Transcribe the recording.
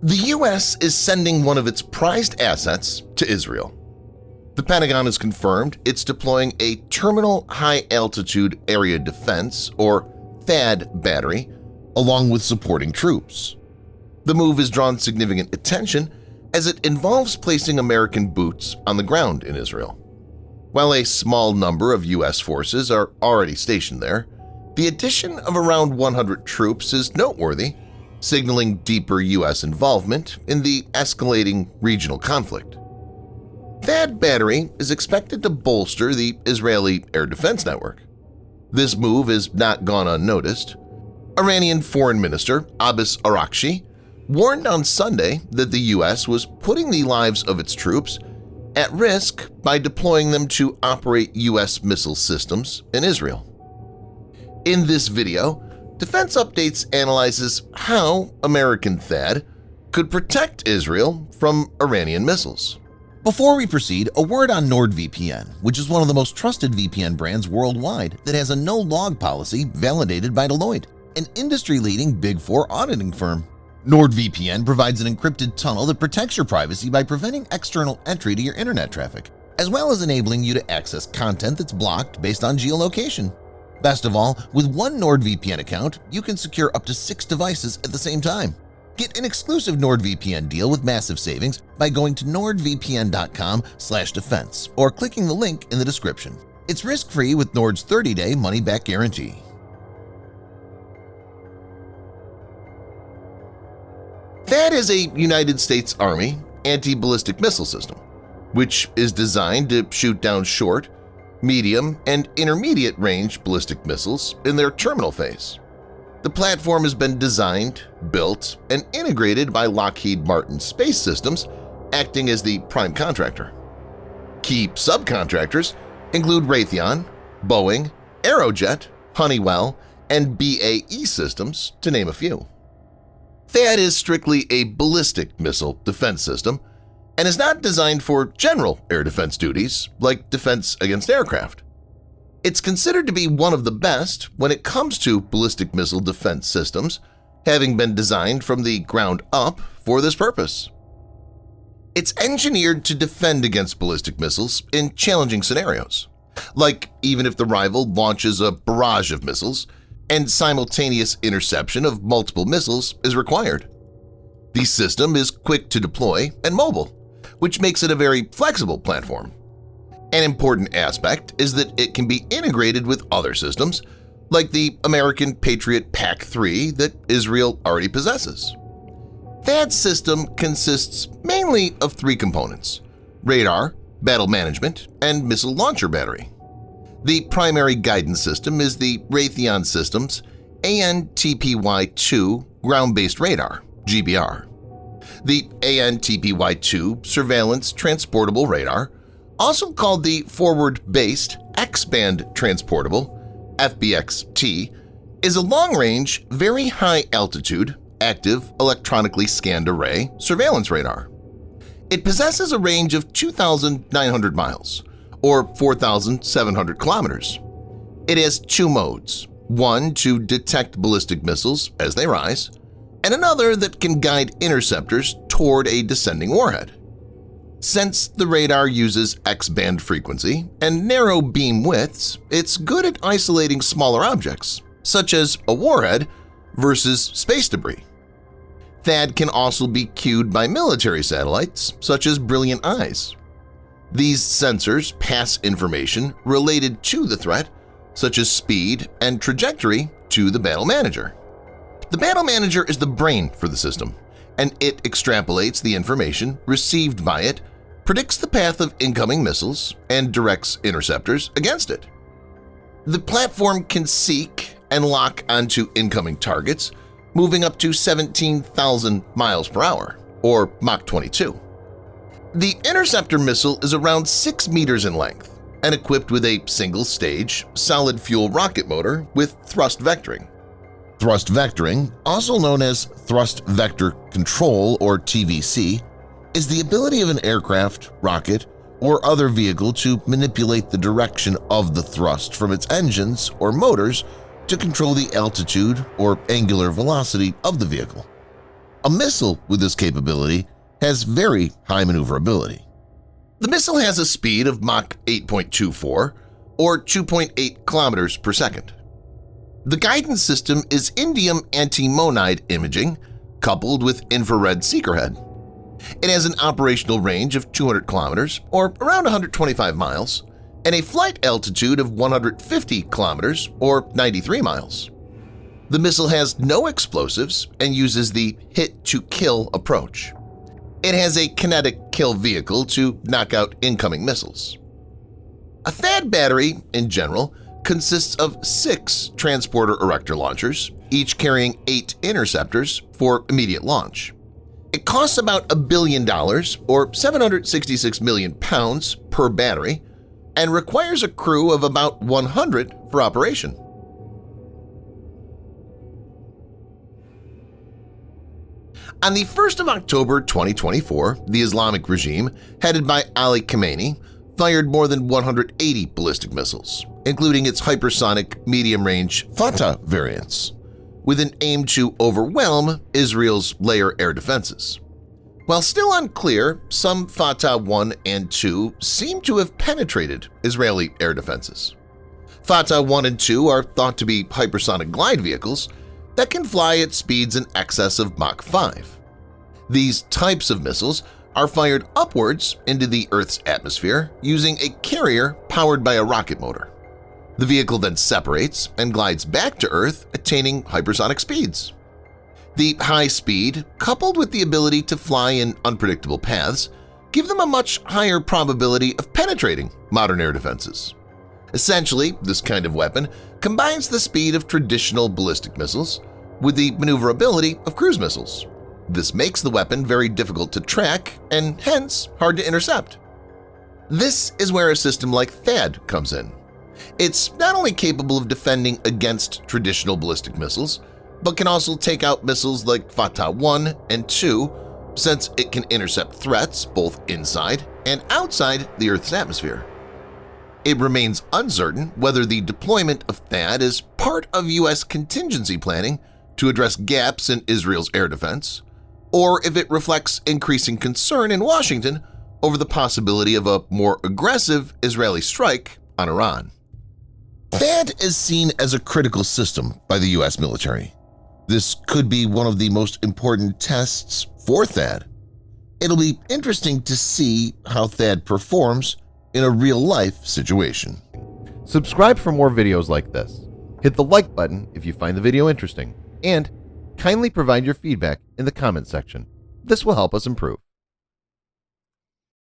The U.S. is sending one of its prized assets to Israel. The Pentagon has confirmed it's deploying a Terminal High Altitude Area Defense, or THAAD battery, along with supporting troops. The move has drawn significant attention as it involves placing American boots on the ground in Israel. While a small number of U.S. forces are already stationed there, the addition of around 100 troops is noteworthy, signaling deeper U.S. involvement in the escalating regional conflict. THAAD battery is expected to bolster the Israeli air defense network. This move has not gone unnoticed. Iranian Foreign Minister Abbas Araqchi warned on Sunday that the U.S. was putting the lives of its troops at risk by deploying them to operate U.S. missile systems in Israel. In this video, Defense Updates analyzes how American THAAD could protect Israel from Iranian missiles. Before we proceed, a word on NordVPN, which is one of the most trusted VPN brands worldwide that has a no-log policy validated by Deloitte, an industry-leading Big Four auditing firm. NordVPN provides an encrypted tunnel that protects your privacy by preventing external entry to your internet traffic, as well as enabling you to access content that's blocked based on geolocation. Best of all, with one NordVPN account, you can secure up to 6 devices at the same time. Get an exclusive NordVPN deal with massive savings by going to nordvpn.com/defense or clicking the link in the description. It's risk-free with Nord's 30-day money-back guarantee. THAAD is a United States Army anti-ballistic missile system, which is designed to shoot down short, medium, and intermediate-range ballistic missiles in their terminal phase. The platform has been designed, built, and integrated by Lockheed Martin Space Systems, acting as the prime contractor. Key subcontractors include Raytheon, Boeing, Aerojet, Honeywell, and BAE Systems, to name a few. THAAD is strictly a ballistic missile defense system and is not designed for general air defense duties like defense against aircraft. It's considered to be one of the best when it comes to ballistic missile defense systems, having been designed from the ground up for this purpose. It's engineered to defend against ballistic missiles in challenging scenarios, like even if the rival launches a barrage of missiles and simultaneous interception of multiple missiles is required. The system is quick to deploy and mobile, which makes it a very flexible platform. An important aspect is that it can be integrated with other systems, like the American Patriot PAC-3 that Israel already possesses. THAAD's system consists mainly of 3 components: radar, battle management, and missile launcher battery. The primary guidance system is the Raytheon Systems AN/TPY-2 ground-based radar, GBR. The AN/TPY-2 surveillance transportable radar, also called the Forward-Based X-band Transportable, FBXT, is a long-range, very high-altitude, active electronically scanned array surveillance radar. It possesses a range of 2,900 miles, or 4,700 kilometers. It has 2 modes, one to detect ballistic missiles as they rise, and another that can guide interceptors toward a descending warhead. Since the radar uses X-band frequency and narrow beam widths, it's good at isolating smaller objects, such as a warhead versus space debris. THAAD can also be cued by military satellites, such as Brilliant Eyes. These sensors pass information related to the threat, such as speed and trajectory, to the battle manager. The battle manager is the brain for the system, and it extrapolates the information received by it, predicts the path of incoming missiles, and directs interceptors against it. The platform can seek and lock onto incoming targets, moving up to 17,000 miles per hour, or Mach 22. The interceptor missile is around 6 meters in length and equipped with a single-stage, solid-fuel rocket motor with thrust vectoring. Thrust vectoring, also known as Thrust Vector Control or TVC, is the ability of an aircraft, rocket, or other vehicle to manipulate the direction of the thrust from its engines or motors to control the altitude or angular velocity of the vehicle. A missile with this capability has very high maneuverability. The missile has a speed of Mach 8.24 or 2.8 kilometers per second. The guidance system is indium antimonide imaging coupled with infrared seeker head. It has an operational range of 200 kilometers or around 125 miles and a flight altitude of 150 kilometers or 93 miles. The missile has no explosives and uses the hit-to-kill approach. It has a kinetic kill vehicle to knock out incoming missiles. A THAAD battery, in general, consists of 6 transporter erector launchers, each carrying 8 interceptors for immediate launch. It costs about $1 billion or 766 million pounds per battery and requires a crew of about 100 for operation. On the 1st of October 2024, the Islamic regime, headed by Ali Khamenei, fired more than 180 ballistic missiles, including its hypersonic medium-range Fatah variants, with an aim to overwhelm Israel's layer air defenses. While still unclear, some Fatah 1 and 2 seem to have penetrated Israeli air defenses. Fatah 1 and 2 are thought to be hypersonic glide vehicles that can fly at speeds in excess of Mach 5. These types of missiles are fired upwards into the Earth's atmosphere using a carrier powered by a rocket motor. The vehicle then separates and glides back to Earth, attaining hypersonic speeds. The high speed, coupled with the ability to fly in unpredictable paths, give them a much higher probability of penetrating modern air defenses. Essentially, this kind of weapon combines the speed of traditional ballistic missiles with the maneuverability of cruise missiles. This makes the weapon very difficult to track and hence hard to intercept. This is where a system like THAAD comes in. It's not only capable of defending against traditional ballistic missiles, but can also take out missiles like Fatah 1 and 2 since it can intercept threats both inside and outside the Earth's atmosphere. It remains uncertain whether the deployment of THAAD is part of U.S. contingency planning to address gaps in Israel's air defense, or if it reflects increasing concern in Washington over the possibility of a more aggressive Israeli strike on Iran. THAAD is seen as a critical system by the U.S. military. This could be one of the most important tests for THAAD. It'll be interesting to see how THAAD performs in a real-life situation. Subscribe for more videos like this. Hit the like button if you find the video interesting, and kindly provide your feedback in the comment section. This will help us improve.